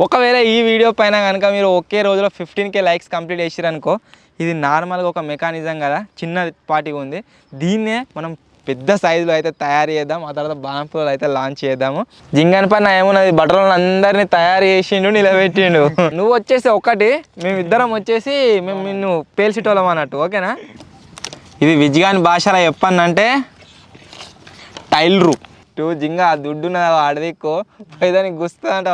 ఒకవేళ ఈ వీడియో పైన కనుక మీరు ఒకే రోజులో 15K లైక్స్ కంప్లీట్ చేసిరనుకో, ఇది నార్మల్గా ఒక మెకానిజం కదా, చిన్న పార్టీగా ఉంది. దీన్నే మనం పెద్ద సైజులో అయితే తయారు చేద్దాం. ఆ తర్వాత బాణపులు అయితే లాంచ్ చేద్దాము. జింగన్ పైన ఏమున్నది, బట్టలను అందరినీ తయారు చేసిండు, నిలబెట్టిండు. నువ్వు వచ్చేసి ఒకటి, మేమిద్దరం వచ్చేసి మేము నిన్ను పేల్చిటోళ్ళం అన్నట్టు, ఓకేనా? ఇది విజ్గాని భాషలో చెప్పానంటే టైలరు. జింగ ఆ దుడ్డున్న అడదిక్కో పోయేదానికి గుస్తుందంట.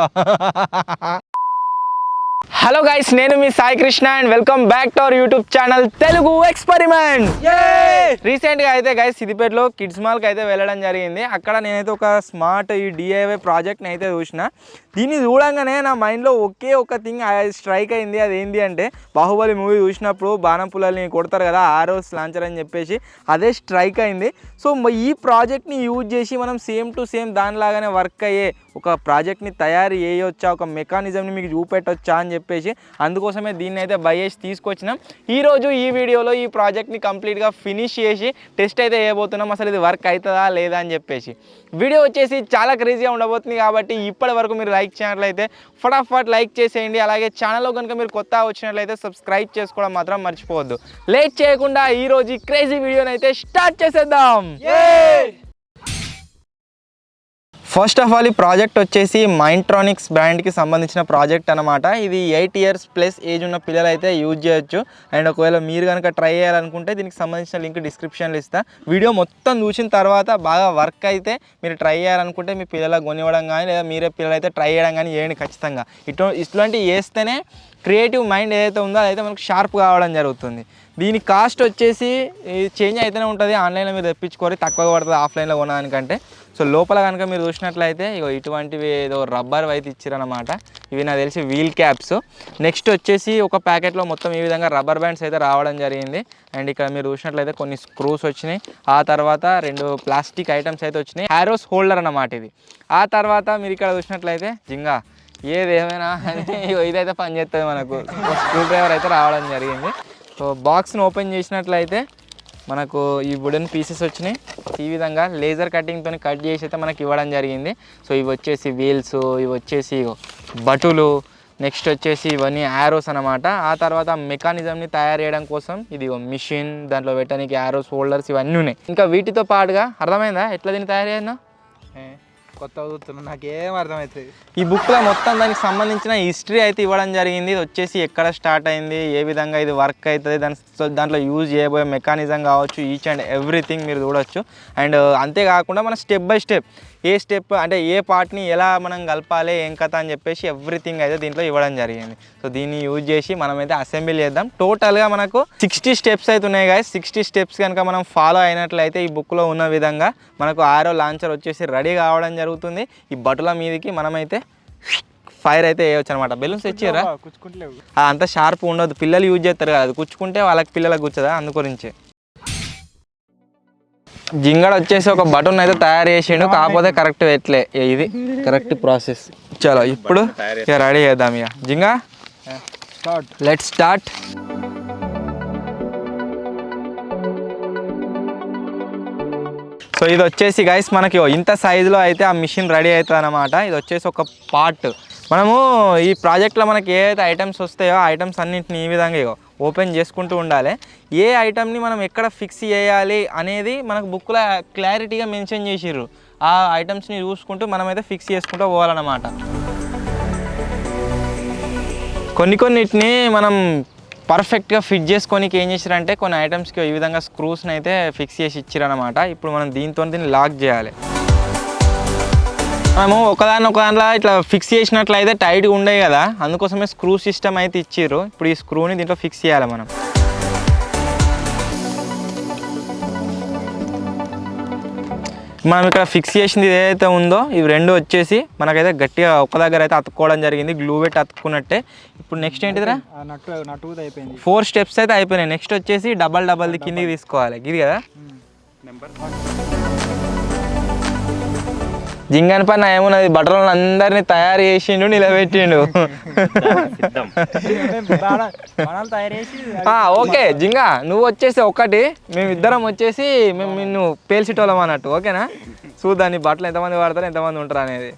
హలో గైస్, నేను మీ Sai Krishna and welcome back to our YouTube channel Telugu experiment. రీసెంట్గా అయితే గైస్ సిద్దిపేటలో కిడ్స్ మాల్కి అయితే వెళ్ళడం జరిగింది. అక్కడ నేనైతే ఒక స్మార్ట్ ఈ DIY ప్రాజెక్ట్ని అయితే చూసిన. దీన్ని చూడంగానే నా మైండ్లో ఒకే ఒక థింగ్ స్ట్రైక్ అయింది. అదేంటి అంటే, బాహుబలి మూవీ చూసినప్పుడు బాణం పుల్లల్ని కొడతారు కదా, ఆరోస్ లాంచర్ అని చెప్పేసి, అదే స్ట్రైక్ అయింది. సో ఈ ప్రాజెక్ట్ని యూజ్ చేసి మనం సేమ్ టు సేమ్ దానిలాగానే వర్క్ అయ్యే ఒక ప్రాజెక్ట్ని తయారు చేయొచ్చా, ఒక మెకానిజంని మీకు చూపెట్టొచ్చా అని చెప్పేసి అందుకోసమే దీన్ని అయితే బై చేసి తీసుకొచ్చినాం. ఈరోజు ఈ వీడియోలో ఈ ప్రాజెక్ట్ని కంప్లీట్గా ఫినిష్ చేసి టెస్ట్ అయితే చేయబోతున్నాం, అసలు ఇది వర్క్ అవుతుందా లేదా అని చెప్పేసి. వీడియో వచ్చేసి చాలా క్రేజీగా ఉండబోతుంది కాబట్టి ఇప్పటి వరకు మీరు లైక్ చేయనట్లయితే ఫటాఫట్ లైక్ చేసేయండి. అలాగే ఛానల్లో కనుక మీరు కొత్త వచ్చినట్లయితే సబ్స్క్రైబ్ చేసుకోవడం మాత్రం మర్చిపోవద్దు. లేట్ చేయకుండా ఈరోజు ఈ క్రేజీ వీడియోని అయితే స్టార్ట్ చేసేద్దాం. ఫస్ట్ ఆఫ్ ఆల్ ఈ ప్రాజెక్ట్ వచ్చేసి మైంట్రానిక్స్ బ్రాండ్కి సంబంధించిన ప్రాజెక్ట్ అనమాట. ఇది 8 years ప్లస్ ఏజ్ ఉన్న పిల్లలు అయితే యూజ్ చేయొచ్చు. అండ్ ఒకవేళ మీరు కనుక ట్రై చేయాలనుకుంటే దీనికి సంబంధించిన లింక్ డిస్క్రిప్షన్లో ఇస్తా. వీడియో మొత్తం చూసిన తర్వాత బాగా వర్క్ అయితే మీరు ట్రై చేయాలనుకుంటే మీ పిల్లలకు కొనివ్వడం కానీ, లేదా మీరే పిల్లలు అయితే ట్రై చేయడం కానీ చేయండి ఖచ్చితంగా. ఇట్లాంటివి చేస్తేనే క్రియేటివ్ మైండ్ ఏదైతే ఉందో అదైతే మనకు షార్ప్ కావడం జరుగుతుంది. దీని కాస్ట్ వచ్చేసి చేంజ్ అయితేనే ఉంటుంది. ఆన్లైన్లో మీరు తెప్పించుకోవాలి, తక్కువగా పడుతుంది ఆఫ్లైన్లో కొనడానికంటే. సో లోపల కనుక మీరు చూసినట్లయితే ఇగో ఇటువంటివి ఏదో రబ్బర్ అయితే ఇచ్చారనమాట. ఇవి నాకు తెలిసి వీల్ క్యాప్స్. నెక్స్ట్ వచ్చేసి ఒక ప్యాకెట్లో మొత్తం ఈ విధంగా రబ్బర్ బ్యాండ్స్ అయితే రావడం జరిగింది. అండ్ ఇక్కడ మీరు చూసినట్లయితే కొన్ని స్క్రూస్ వచ్చినాయి. ఆ తర్వాత 2 ప్లాస్టిక్ ఐటమ్స్ అయితే వచ్చినాయి. ఆరోస్ హోల్డర్ అన్నమాట ఇది. ఆ తర్వాత మీరు ఇక్కడ చూసినట్లయితే జింగా ఏదేమైనా అని ఇదైతే పనిచేస్తుంది, మనకు స్క్రూ డ్రైవర్ అయితే రావడం జరిగింది. సో బాక్స్ని ఓపెన్ చేసినట్లయితే మనకు ఈ వుడెన్ పీసెస్ వచ్చినాయి. ఈ విధంగా లేజర్ కటింగ్తో కట్ చేసి అయితే మనకి ఇవ్వడం జరిగింది. సో ఇవి వచ్చేసి వీల్స్, ఇవి వచ్చేసి బటులు, నెక్స్ట్ వచ్చేసి ఇవన్నీ యారోస్ అనమాట. ఆ తర్వాత మెకానిజంని తయారు చేయడం కోసం ఇది మిషన్, దాంట్లో పెట్టడానికి యారోస్ హోల్డర్స్ ఇవన్నీ ఉన్నాయి. ఇంకా వీటితో పాటుగా అర్థమైందా ఎట్లా దీన్ని తయారు చేయాలన్నా? కొత్త చదువుతున్నా, నాకేం అర్థమవుతుంది. ఈ బుక్లో మొత్తం దానికి సంబంధించిన హిస్టరీ అయితే ఇవ్వడం జరిగింది. ఇది వచ్చేసి ఎక్కడ స్టార్ట్ అయింది, ఏ విధంగా ఇది వర్క్ అవుతుంది, దాంట్లో యూజ్ చేయబోయే మెకానిజం కావచ్చు, ఈచ్ అండ్ ఎవ్రీథింగ్ మీరు చూడొచ్చు. అండ్ అంతేకాకుండా మన step by step A step అంటే ఏ పార్ట్ని ఎలా మనం కలపాలి, ఏం కథ అని చెప్పేసి ఎవ్రీథింగ్ అయితే దీంట్లో ఇవ్వడం జరిగింది. సో దీన్ని యూజ్ చేసి మనమైతే అసెంబ్లీ చేద్దాం. టోటల్గా మనకు 60 స్టెప్స్ అయితే ఉన్నాయి గాయస్. 60 స్టెప్స్ కనుక మనం ఫాలో అయినట్లయితే ఈ బుక్లో ఉన్న విధంగా మనకు ఆరో లాంచర్ వచ్చేసి రెడీ కావడం జరుగుతుంది. ఈ బటుల మీదకి మనమైతే ఫైర్ అయితే వేయవచ్చు అనమాట. బెలూన్స్ తెచ్చారా? అంత షార్ప్ ఉండదు, పిల్లలు యూజ్ చేస్తారు కదా, అది కుచ్చుకుంటే వాళ్ళకి పిల్లలకు కూర్చోదా, అందుగురించి. జింగడ వచ్చేసి ఒక బటన్ అయితే తయారు చేసిండు, కాకపోతే కరెక్ట్ పెట్టలే. ఇది కరెక్ట్ ప్రాసెస్. చలో ఇప్పుడు ఇక రెడీ చేద్దాం. ఇక జింగా లెట్స్ స్టార్ట్. సో ఇది వచ్చేసి గైస్ మనకి ఇంత సైజులో అయితే ఆ మిషన్ రెడీ అవుతుంది అనమాట. ఇది వచ్చేసి ఒక పార్ట్. మనము ఈ ప్రాజెక్ట్లో మనకి ఏదైతే ఐటమ్స్ వస్తాయో ఆ ఐటమ్స్ అన్నింటిని ఈ విధంగా ఓపెన్ చేసుకుంటూ ఉండాలి. ఏ ఐటమ్ని మనం ఎక్కడ ఫిక్స్ చేయాలి అనేది మనకు బుక్లో క్లారిటీగా మెన్షన్ చేసిర్రు. ఆ ఐటమ్స్ని చూసుకుంటూ మనమైతే ఫిక్స్ చేసుకుంటూ పోవాలన్నమాట. కొన్నిటిని మనం పర్ఫెక్ట్గా ఫిట్ చేసుకోనికి ఏం చేశారంటే కొన్ని ఐటమ్స్కి ఈ విధంగా స్క్రూస్ని అయితే ఫిక్స్ చేసి ఇచ్చారనమాట. ఇప్పుడు మనం దీన్ని లాక్ చేయాలి. మనము ఒకదానిలో ఇట్లా ఫిక్స్ చేసినట్లయితే టైట్గా ఉండేవి కదా, అందుకోసమే స్క్రూ సిస్టమ్ అయితే ఇచ్చిర్రు. ఇప్పుడు ఈ స్క్రూని దీంట్లో ఫిక్స్ చేయాలి మనం. ఇక్కడ ఫిక్స్ చేసింది ఏదైతే ఉందో ఇవి రెండు వచ్చేసి మనకైతే గట్టిగా ఒక దగ్గర అయితే అతుక్కోవడం జరిగింది, గ్లూ పెట్టి అతుక్కున్నట్టే. ఇప్పుడు నెక్స్ట్ ఏంటిదిరా, 4 స్టెప్స్ అయితే అయిపోయినాయి. నెక్స్ట్ వచ్చేసి డబల్ కిందికి తీసుకోవాలి. ఇది కదా జింగన్ పైన ఏమున్నది, బట్టలను అందరినీ తయారు చేసిండు, నిలబెట్టిండు. ఓకే జింగా, నువ్వు వచ్చేసి ఒకటి, మేమిద్దరం వచ్చేసి మేము నిన్ను పేల్చిటోళ్ళం అన్నట్టు, ఓకేనా? చూద్దాం నీ బట్టలు ఎంతమంది వాడతారు, ఎంతమంది ఉంటారు అనేది.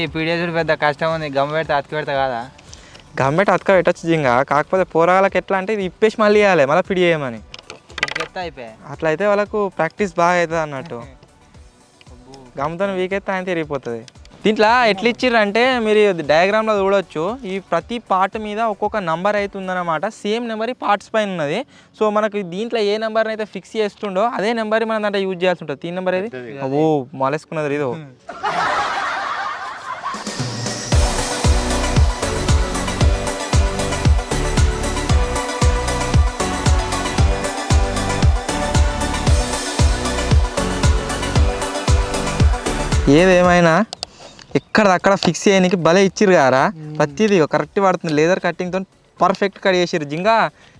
ఈ పీడియా పెద్ద కష్టం ఉంది, గమ్ పెడితే అతికి పెడతా కదా. గమ్మెట్ అతక పెట్టచ్చు జింగా, కాకపోతే పోరాగాలకు ఎట్లా అంటే ఇది ఇప్పేసి మళ్ళీ వేయాలి, మళ్ళీ పిడి చేయమని. అయిపోయా అట్లా అయితే వాళ్ళకు ప్రాక్టీస్ బాగా అవుతుంది అన్నట్టు. గమ్ముతో వీక్ అయితే ఆయన తిరిగిపోతుంది. దీంట్లో ఎట్లా ఇచ్చిర్రు అంటే మీరు డయాగ్రామ్లో చూడొచ్చు, ఈ ప్రతి పార్ట్ మీద ఒక్కొక్క నెంబర్ అయితే ఉందన్నమాట. సేమ్ నెంబర్ ఈ పార్ట్స్ పైన ఉన్నది. సో మనకు దీంట్లో ఏ నెంబర్ అయితే ఫిక్స్ చేస్తుండో అదే నెంబర్ మనం దాంట్లో యూజ్ చేయాల్సి ఉంటుంది. 3 నెంబర్ ఏది? ఓ మాలేసుకున్నది ఇదో. ఏదేమైనా ఎక్కడక్కడ ఫిక్స్ చేయడానికి భలే ఇచ్చిర్రు కారా. ప్రతిదీ కరెక్ట్ పడుతుంది. లేదర్ కటింగ్తో పర్ఫెక్ట్ కట్ చేసిర్రు. జింగా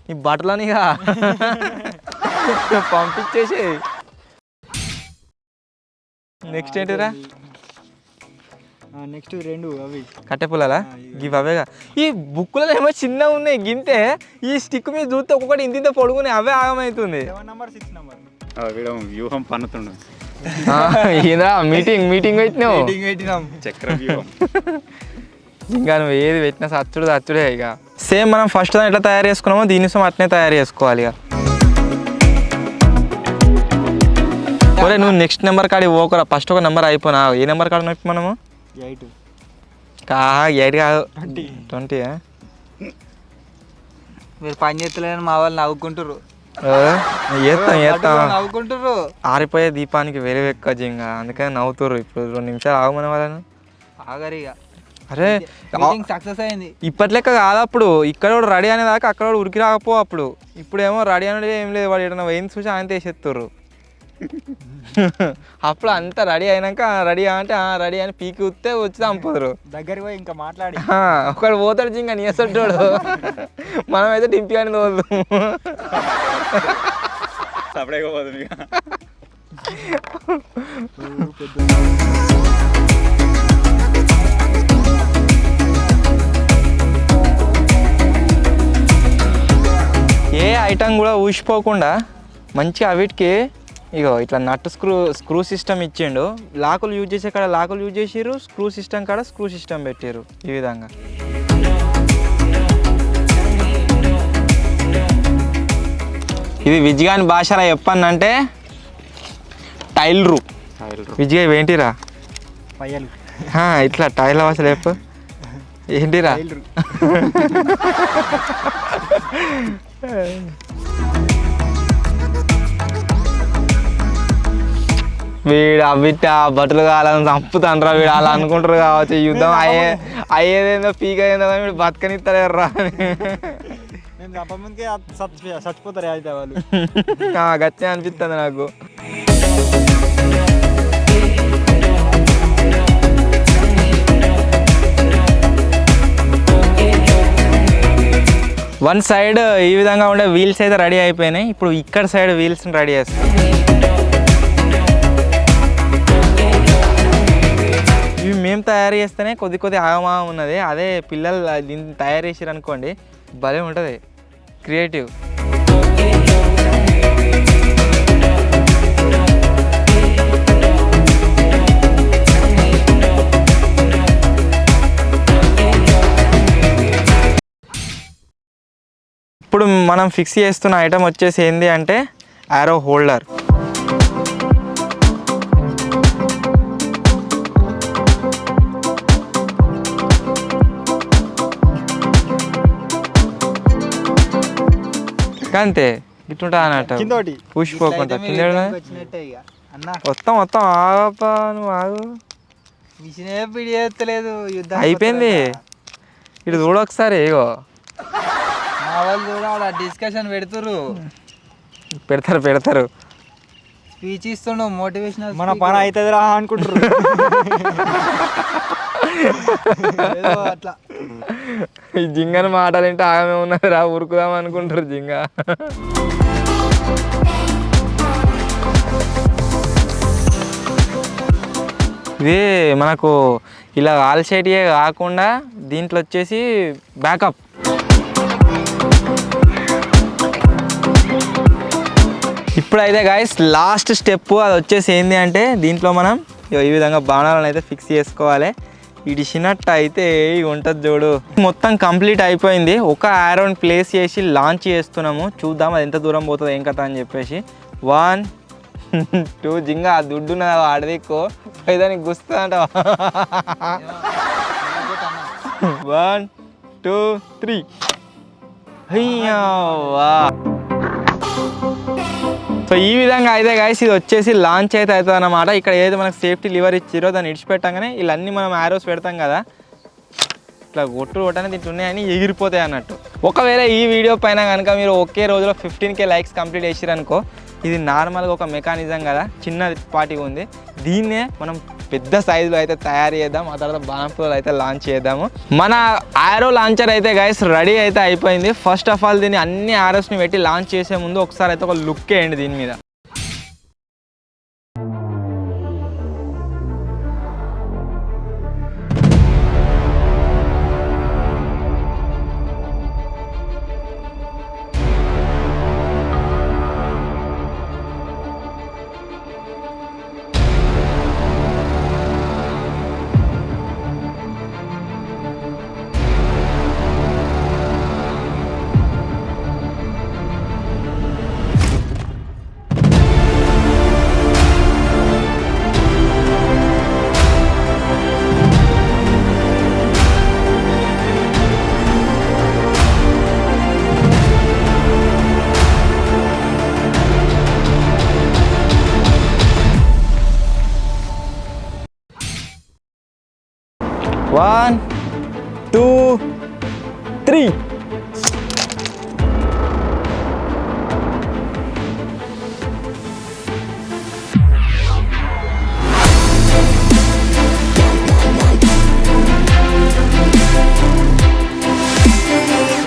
నీ బట్టలనిగా పంపించేసి. నెక్స్ట్ ఏంటిరా? నెక్స్ట్ 2 అవి కట్టె పుల్లలా ఇవి అవేగా. ఈ బుక్కులలో ఏమో చిన్నగా ఉన్నాయి గింతే, ఈ స్టిక్ మీద చూస్తే ఒక్కొక్కటి ఇంత పొడుగున్నాయి, అవే ఆగమవుతుంది. వ్యూహం పన్నుతుండు. మీటింగ్ పెట్టినావు చక్ర వ్యూహం. ఇంకా నువ్వు ఏది పెట్టినా సచ్చుడే. ఇక సేమ్ మనం ఫస్ట్ దాన్ని ఎట్లా తయారు చేసుకున్నామో దీనిసం అట్నే తయారు చేసుకోవాలి. ఇక ఒరే నువ్వు నెక్స్ట్ నెంబర్ కాడికి పోకురా, ఫస్ట్ ఒక నెంబర్ అయిపోయినా. ఏ నెంబర్ కాడ నొప్పి మనము? 8 కాదు 20. మీరు పని చేస్తలేని మా వాళ్ళు నవ్వుకుంటారు. చేస్తాం నవ్వుకుంటారు. ఆరిపోయే దీపానికి వేరే ఎక్కువ జింగా, అందుకని నవ్వుతారు. ఇప్పుడు 2 నిమిషాలు ఆగమని వాళ్ళను ఆగరిగా. అరే సక్సెస్ అయింది. ఇప్పటి లెక్క కాదు. అప్పుడు ఇక్కడ కూడా రెడీ అనేదాకా అక్కడ కూడా ఉరికి రాకపో. అప్పుడు ఇప్పుడేమో రెడీ అనేది ఏం లేదు. వాడు ఏదైనా వేయింది చూసి ఆయన తీసేస్తారు. అప్పుడు అంతా రెడీ అయినాక రెడీ అంటే రెడీ అని పీకి ఉత్తే వచ్చి చంపుతారు. దగ్గరికి పోయి ఇంకా మాట్లాడి ఒకడు పోతాడు జింగా నీసంటాడు. మనమైతే డింపి అని తోలు. ఏ ఐటమ్ కూడా ఊసిపోకుండా మంచిగా వీటికి ఇగో ఇట్లా నట్టు స్క్రూ సిస్టమ్ ఇచ్చిండు. లాకులు యూజ్ చేసే కాడ లాకులు యూజ్ చేసిర్రు, స్క్రూ సిస్టమ్ కాడ స్క్రూ సిస్టమ్ పెట్టారు. ఈ విధంగా ఇది విజ్గాని భాషలో చెప్పానంటే టైలరు. విజ్గా ఇవేంటిరా? ఇట్లా టైల్ భాషలో చెప్పు ఏంటిరా? వీడు అవిట బట్టలు కావాలని చంపుతాండ్రా. వీడు అలా అనుకుంటారు కావచ్చు. యుద్ధం అయ్యేదేందో పీక ఏందో కానీ వీడు బతకనిస్తారా అని చచ్చిపోతారు అయితే వాళ్ళు. గచ్చే అనిపిస్తుంది నాకు. వన్ సైడ్ ఈ విధంగా ఉండే వీల్స్ అయితే రెడీ అయిపోయినాయి. ఇప్పుడు ఇక్కడ సైడ్ వీల్స్ని రెడీ చేస్తాం. ఇవి మేము తయారు చేస్తేనే కొద్ది ఆగమాగం ఉన్నది. అదే పిల్లలు దీన్ని తయారు చేసారు అనుకోండి, భలే ఉంటుంది, క్రియేటివ్. ఇప్పుడు మనం ఫిక్స్ చేస్తున్న ఐటమ్ వచ్చేసి ఏంటి అంటే యారో హోల్డర్. అంతే ఇట్లుంటా అన్నట్టు ఊసిపోకుండా. మొత్తం ఆగప్ప, నువ్వు ఆగు. అయిపోయింది. ఇటు చూడ ఒకసారి. ఇగో డిస్కషన్ పెడతారు స్పీచ్ ఇస్తుండు, మోటివేషనల్. మన పని అవుతుంది రా అనుకుంటారు. అట్లా ఈ జింగని మాటలంటే ఆగమే ఉన్నది రా, ఉరుకుదాం అనుకుంటారు జింగ. ఇది మనకు ఇలా ఆల్సైటియే కాకుండా దీంట్లో వచ్చేసి బ్యాకప్. ఇప్పుడైతే గాయస్ లాస్ట్ స్టెప్ అది వచ్చేసి ఏంటి అంటే దీంట్లో మనం ఈ విధంగా బాణాలను అయితే ఫిక్స్ చేసుకోవాలి. ఇడిచినట్టు అయితే ఉంటుంది చూడు. మొత్తం కంప్లీట్ అయిపోయింది. ఒక ఆరోని ప్లేస్ చేసి లాంచ్ చేస్తున్నాము. చూద్దాం అది ఎంత దూరం పోతుంది ఏం కథ అని చెప్పేసి. 1 2 జింగా ఆ దుడ్డు నా ఆడదిక్కో దానికి గుస్తుందంట. 1 2 3 అయ్యా. సో ఈ విధంగా అయితే గైస్ ఇది వచ్చేసి లాంచ్ అయితే అవుతుంది అన్నమాట. ఇక్కడ ఏదైతే మనకు సేఫ్టీ లివర్ ఇచ్చిరో దాన్ని ఇడిచిపెట్టంగానే ఇలా అన్నీ మనం ఆరోస్ పెడతాం కదా, ఇట్లా కొట్టని దీంట్లో ఉన్నాయని ఎగిరిపోతాయి అన్నట్టు. ఒకవేళ ఈ వీడియో పైన కనుక మీరు ఒకే రోజులో 15K లైక్స్ కంప్లీట్ చేసిరనుకో, ఇది నార్మల్గా ఒక మెకానిజం కదా, చిన్న పార్టీగా ఉంది. దీన్నే మనం పెద్ద సైజులో అయితే తయారు చేద్దాం. ఆ తర్వాత బాణంపులు అయితే లాంచ్ చేద్దాము. మన ఆరో లాంచర్ అయితే గైస్ రెడీ అయితే అయిపోయింది. ఫస్ట్ ఆఫ్ ఆల్ దీన్ని అన్ని ఆరోస్ని పెట్టి లాంచ్ చేసే ముందు ఒకసారి అయితే ఒక లుక్ వేయండి దీని మీద. One, 2, 3.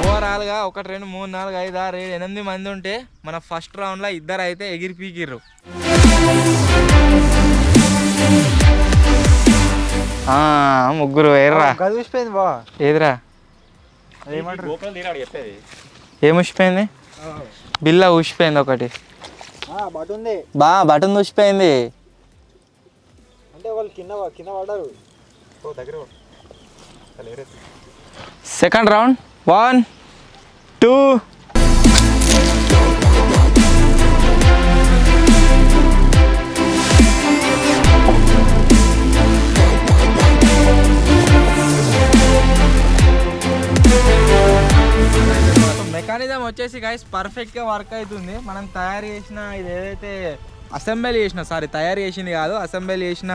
ఓవరాల్గా 1 2 3 4 5 6 7 8 మంది ఉంటే మన ఫస్ట్ రౌండ్లో 2 అయితే ఎగిరి పీకిర్రు. ముగ్గురు వేర్రా. చూసిపోయింది బా. ఏదిరా ఏం ఊసిపోయింది? బిల్ల ఊసిపోయింది ఒకటి. బటన్ ఊసిపోయింది అంటే వాళ్ళు కింద పడ్డారు. Second round 1 2. మెకానిజం వచ్చేసి గైస్ పర్ఫెక్ట్గా వర్క్ అవుతుంది. మనం తయారు చేసిన ఇది ఏదైతే తయారు చేసింది కాదు, అసెంబ్లీ చేసిన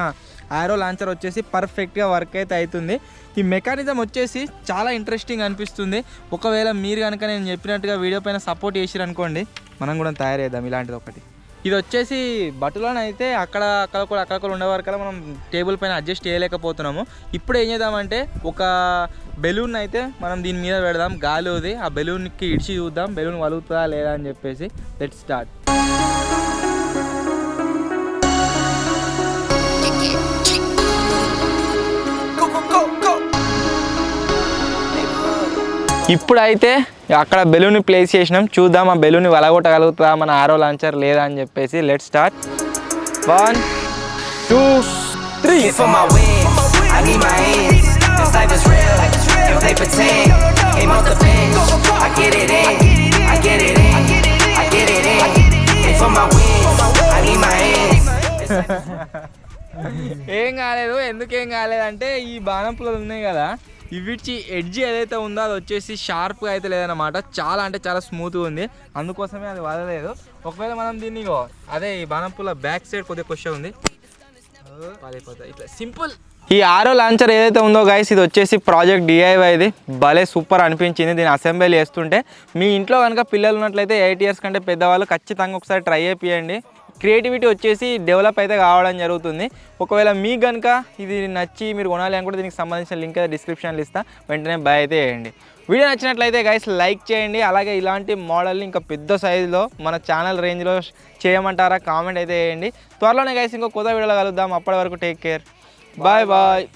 ఆరో లాంచర్ వచ్చేసి పర్ఫెక్ట్గా వర్క్ అయితే అవుతుంది. ఈ మెకానిజం వచ్చేసి చాలా ఇంట్రెస్టింగ్ అనిపిస్తుంది. ఒకవేళ మీరు కనుక నేను చెప్పినట్టుగా వీడియో పైన సపోర్ట్ చేసిరనుకోండి, మనం కూడా తయారు చేద్దాం ఇలాంటిది ఒకటి. ఇది వచ్చేసి బట్టలోనైతే అక్కడ ఉండే వరకు మనం టేబుల్ పైన అడ్జస్ట్ చేయలేకపోతున్నాము. ఇప్పుడు ఏం చేద్దామంటే ఒక బెలూన్ అయితే మనం దీని మీద పెడదాం, గాలిది. ఆ బెలూన్కి ఇడిచి చూద్దాం బెలూన్ వలుగుతుందా లేదా అని చెప్పేసి. Let's start. ఇప్పుడైతే అక్కడ బెలూన్ ప్లేస్ చేసినాం, చూద్దాం ఆ బెలూన్ వలగొట్టగలుగుతుందా మన ఆరో లాంచర్ లేదా అని చెప్పేసి. Let's start. 1 2 3. ఏం కాలేదు. ఎందుకేం కాలేదంటే ఈ బాణం పుల్లలు ఉన్నాయి కదా, ఇవిచ్చి ఎడ్జ్ ఏదైతే ఉందో అది వచ్చేసి షార్ప్గా అయితే లేదన్నమాట. చాలా అంటే చాలా స్మూత్గా ఉంది, అందుకోసమే అది వదలలేదు. ఒకవేళ మనం దీన్ని అదే ఈ బాణం పుల్ల బ్యాక్ సైడ్ కొద్దిగా క్వశ్చన్ ఉంది, ఇట్లా సింపుల్. ఈ ఆరో లాంచర్ ఏదైతే ఉందో గైస్, ఇది వచ్చేసి ప్రాజెక్ట్ DIY. ఇది భలే సూపర్ అనిపించింది. దీన్ని అసెంబ్లీ చేస్తుంటే మీ ఇంట్లో కనుక పిల్లలు ఉన్నట్లయితే 8 years కంటే పెద్దవాళ్ళు ఖచ్చితంగా ఒకసారి ట్రై చేయండి. క్రియేటివిటీ వచ్చేసి డెవలప్ అయితే కావడం జరుగుతుంది. ఒకవేళ మీకు కనుక ఇది నచ్చి మీరు కొనాలి అనుకుంటే దీనికి సంబంధించిన లింక్ అయితే డిస్క్రిప్షన్లో ఇస్తా, వెంటనే బై అయితే చేయండి. వీడియో నచ్చినట్లయితే గైస్ లైక్ చేయండి. అలాగే ఇలాంటి మోడల్ని ఇంకా పెద్ద సైజులో మన ఛానల్ రేంజ్లో చేయమంటారా కామెంట్ అయితే చేయండి. త్వరలోనే గైస్ ఇంకో కొత్త వీడియోలో కలుద్దాం. అప్పటి వరకు టేక్ కేర్, బాయ్ బాయ్.